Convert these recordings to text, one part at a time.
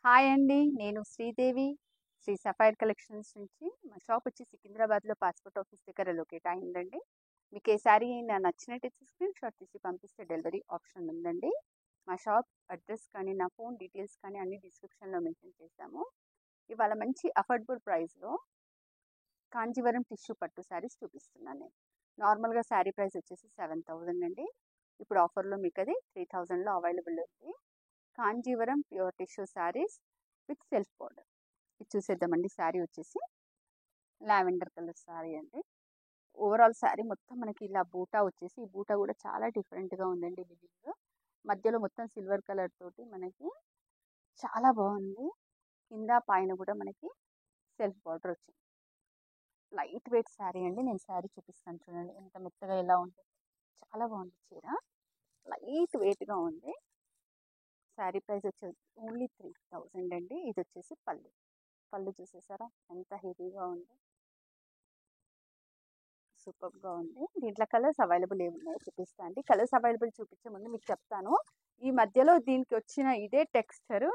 Hi అండి. నేను Sridevi. Shri sapphire collections నుంచి. మా షాప్ వచ్చి సికింద్రాబాద్‌లో పాస్‌పోర్ట్ ఆఫీస్ దగ్గర లొకేట్ అయిందండి. మీకు ఏ శారీ నచ్చినట్టయితే స్క్రీన్‌షాట్ తీసి పంపిస్తే డెలివరీ ఆప్షన్ ఉందండి. మా షాప్ అడ్రస్ కానీ, నా ఫోన్ డీటెయిల్స్ కానీ అన్నీ డిస్క్రిప్షన్‌లో మెన్షన్ చేశాము. ఇవాళ మంచి అఫోర్డబుల్ ప్రైస్‌లో కాంజీవరం టిష్యూ పట్టు శారీస్ చూపిస్తున్నాను నేను. నార్మల్‌గా శారీ ప్రైస్ వచ్చేసి 7,000 అండి. ఇప్పుడు ఆఫర్‌లో మీకు అది 3,000లో అవైలబుల్ ఉంది. Kanjeevaram pure tissue saris with self border. ఇది చూసేద్దామండి. శారీ వచ్చేసి లావెండర్ కలర్ శారీ అండి. ఓవరాల్ శారీ మొత్తం మనకి ఇలా బూటా వచ్చేసి, ఈ బూటా కూడా చాలా డిఫరెంట్గా ఉందండి. వివింగ్ మధ్యలో మొత్తం సిల్వర్ కలర్ తోటి మనకి చాలా బాగుంది. కింద పైన కూడా మనకి సెల్ఫ్ బార్డర్ వచ్చింది. లైట్ వెయిట్ శారీ అండి. నేను శారీ చూపిస్తాను చూడండి ఎంత మెత్తగా ఎలా ఉంది. చాలా బాగుంది చీర. లైట్ వెయిట్గా ఉంది. శారీ ప్రైస్ వచ్చేసి ఓన్లీ 3,000 అండి. ఇది వచ్చేసి పళ్ళు చూసేసారా ఎంత హెవీగా ఉంది. సూపర్గా ఉంది. దీంట్లో కలర్స్ అవైలబుల్ ఏమున్నాయో చూపిస్తాను అండి. కలర్స్ అవైలబుల్ చూపించే ముందు మీకు చెప్తాను. ఈ మధ్యలో దీనికి వచ్చిన ఇదే టెక్స్చర్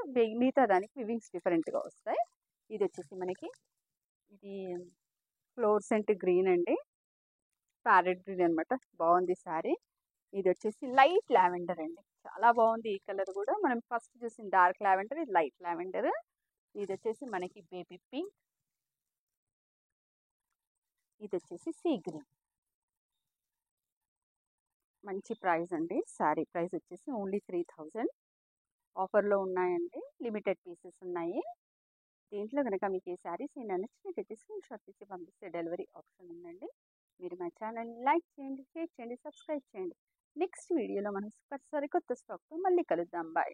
మిగతా దానికి వివింగ్స్ డిఫరెంట్గా వస్తాయి. ఇది వచ్చేసి మనకి ఇది ఫ్లోర్సెంట్ గ్రీన్ అండి. ప్యారెట్ గ్రీన్ అనమాట. బాగుంది శారీ. ఇది వచ్చేసి లైట్ లావెండర్ అండి. చాలా బాగుంది. ఈ కలర్ కూడా మనం ఫస్ట్ చూసిన డార్క్ లావెండర్, ఇది లైట్ లావెండర్. ఇది వచ్చేసి మనకి బేబీ పింక్. ఇది వచ్చేసి సీ గ్రీన్. మంచి ప్రైస్ అండి. శారీ ప్రైస్ వచ్చేసి ఓన్లీ 3,000. ఆఫర్లో ఉన్నాయండి. లిమిటెడ్ పీసెస్ ఉన్నాయి. దీంట్లో కనుక మీకు ఈ శారీస్ నచ్చినట్టయితే స్క్రీన్‌షాట్ తీసి పంపిస్తే డెలివరీ ఆప్షన్ ఉందండి. మీరు మా ఛానల్ని లైక్ చేయండి, షేర్ చేయండి, సబ్స్క్రైబ్ చేయండి. నెక్స్ట్ వీడియోలో మనం సరికొత్త స్టాక్తో మళ్ళీ కలుద్దాం. బాయ్.